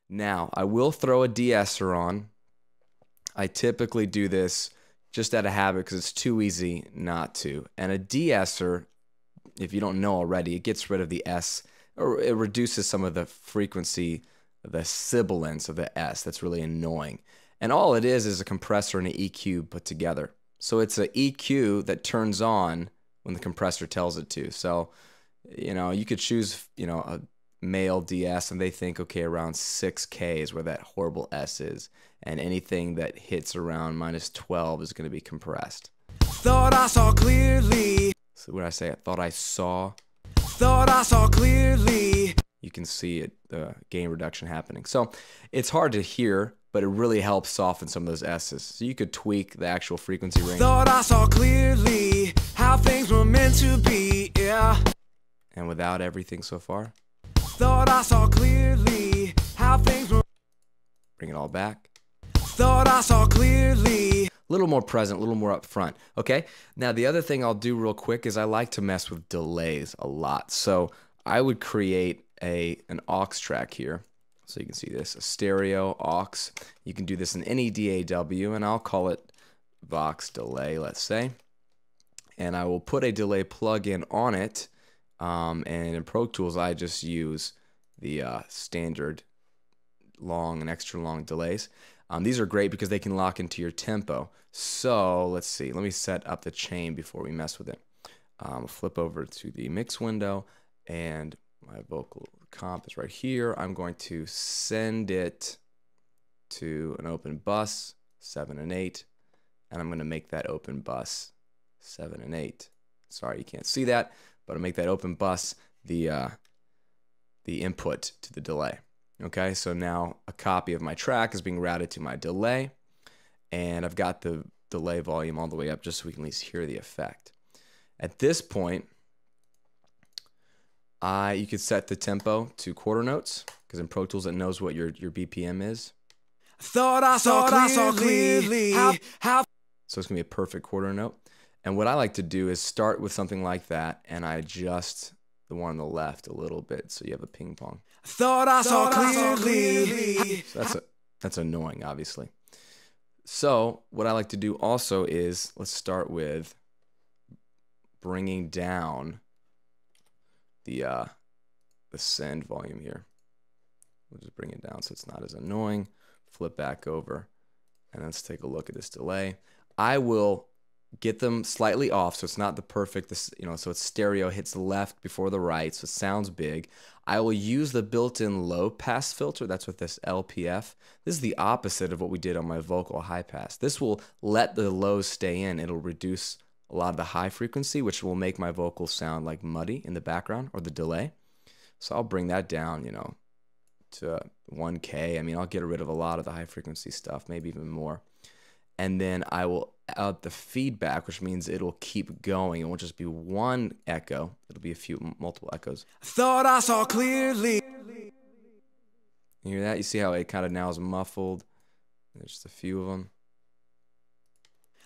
Now, I will throw a de-esser on. I typically do this just out of habit because it's too easy not to. And a de-esser, if you don't know already, it gets rid of the S, or it reduces some of the frequency, the sibilance of the S. That's really annoying. And all it is a compressor and an EQ put together. So it's an EQ that turns on when the compressor tells it to. So, you could choose, a male DS and they think, okay, around 6K is where that horrible S is. And anything that hits around -12 is going to be compressed. Thought I saw clearly. So what did I say? I thought I saw. Thought I saw clearly. You can see it, the gain reduction happening. So it's hard to hear, but it really helps soften some of those S's. So you could tweak the actual frequency range. Thought I saw clearly how things were meant to be, yeah. And without everything so far. Thought I saw clearly how things were. Bring it all back. Thought I saw clearly. A little more present, a little more up front. Okay, now the other thing I'll do real quick is I like to mess with delays a lot. So I would create an aux track here. So you can see this, a stereo aux. You can do this in any DAW, and I'll call it Vox delay, let's say. And I will put a delay plugin on it. And in Pro Tools, I just use the standard long and extra long delays. These are great because they can lock into your tempo. So let's see, let me set up the chain before we mess with it. Flip over to the mix window, and my vocal comp is right here. I'm going to send it to an open bus, 7 and 8, and I'm going to make that open bus 7 and 8. Sorry, you can't see that, but I'll make that open bus the input to the delay. Okay, so now a copy of my track is being routed to my delay, and I've got the delay volume all the way up just so we can at least hear the effect. At this point, you could set the tempo to quarter notes, because in Pro Tools it knows what your BPM is. Thought I saw clearly. How. So it's going to be a perfect quarter note. And what I like to do is start with something like that, and I adjust the one on the left a little bit so you have a ping pong. Thought I saw clearly. So that's annoying, obviously. So what I like to do also is, let's start with bringing down the send volume here. We'll just bring it down so it's not as annoying. Flip back over, and let's take a look at this delay. I will get them slightly off so it's not the perfect, so it's stereo, hits the left before the right, so it sounds big. I will use the built-in low pass filter. That's with this LPF. This is the opposite of what we did on my vocal high pass. This will let the lows stay in. It'll reduce a lot of the high frequency, which will make my vocals sound like muddy in the background, or the delay. So I'll bring that down, to 1K. I mean, I'll get rid of a lot of the high frequency stuff, maybe even more. And then I will add the feedback, which means it'll keep going. It won't just be one echo. It'll be multiple echoes. Thought I saw clearly. You hear that? You see how it kind of now is muffled? There's just a few of them.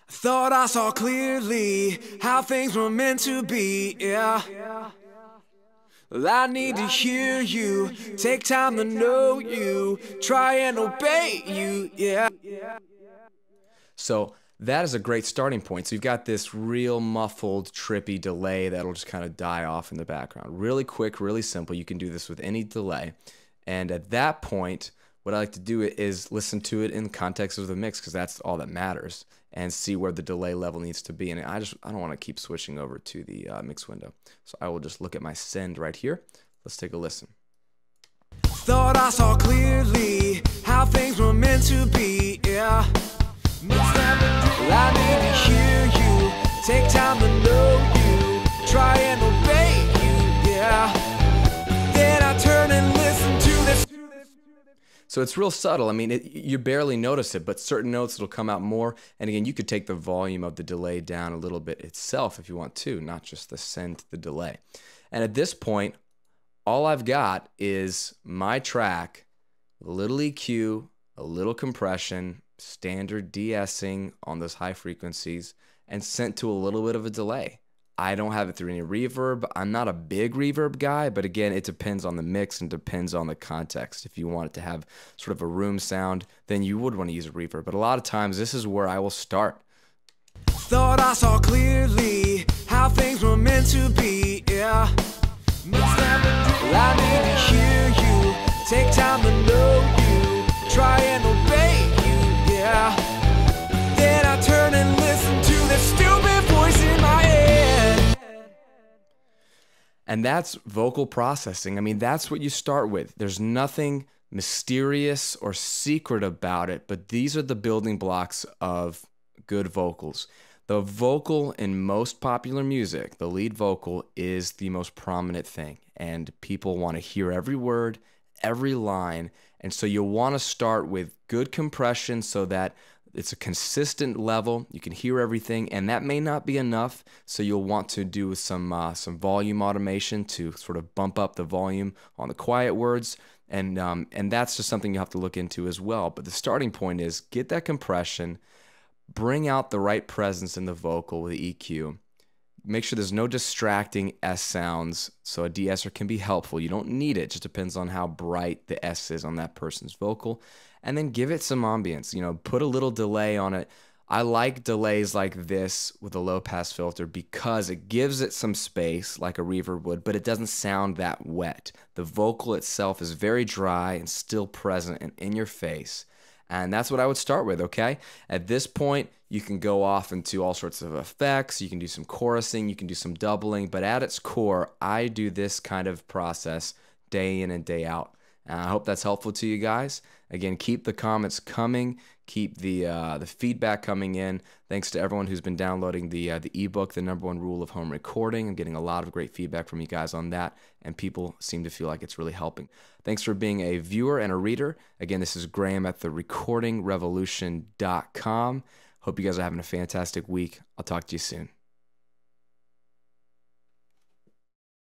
Thought I saw clearly how things were meant to be, yeah. Well, I need to hear you, take time to know you, try and obey you, yeah. So that is a great starting point. So you've got this real muffled, trippy delay that'll just kind of die off in the background. Really quick, really simple. You can do this with any delay. And at that point, what I like to do is listen to it in the context of the mix, because that's all that matters, and see where the delay level needs to be. And I don't want to keep switching over to the mix window. So I will just look at my send right here. Let's take a listen. Thought I saw clearly how things were meant to be, yeah. Well, I need to hear you, take time to know you, try and obey you, yeah. Then I turn and listen to this. So it's real subtle. I mean, you barely notice it, but certain notes it'll come out more. And again, you could take the volume of the delay down a little bit itself if you want to, not just the send to the delay. And at this point, all I've got is my track, a little EQ, a little compression, standard de-essing on those high frequencies, and sent to a little bit of a delay. I don't have it through any reverb. I'm not a big reverb guy, but again, it depends on the mix and depends on the context. If you want it to have sort of a room sound, then you would want to use a reverb. But a lot of times, this is where I will start. Thought I saw clearly how things were meant to be, yeah. Well, I need to hear you, take time to know you, try and obey you, yeah. Then I turn and listen to the stupid voice in my head. And that's vocal processing. I mean, that's what you start with. There's nothing mysterious or secret about it, but these are the building blocks of good vocals. The vocal in most popular music, the lead vocal, is the most prominent thing, and people want to hear every word, every line, and so you'll want to start with good compression so that it's a consistent level. You can hear everything, and that may not be enough, so you'll want to do some volume automation to sort of bump up the volume on the quiet words, and that's just something you have to look into as well. But the starting point is get that compression, bring out the right presence in the vocal with the EQ. Make sure there's no distracting S sounds, so a de-esser can be helpful. You don't need it, just depends on how bright the S is on that person's vocal. And then give it some ambience, put a little delay on it. I like delays like this with a low pass filter because it gives it some space like a reverb would, but it doesn't sound that wet. The vocal itself is very dry and still present and in your face. And that's what I would start with, okay? At this point, you can go off into all sorts of effects. You can do some chorusing. You can do some doubling. But at its core, I do this kind of process day in and day out. And I hope that's helpful to you guys. Again, keep the comments coming. Keep the feedback coming in. Thanks to everyone who's been downloading the ebook, The #1 Rule of Home Recording. I'm getting a lot of great feedback from you guys on that, and people seem to feel like it's really helping. Thanks for being a viewer and a reader. Again, this is Graham at therecordingrevolution.com. Hope you guys are having a fantastic week. I'll talk to you soon.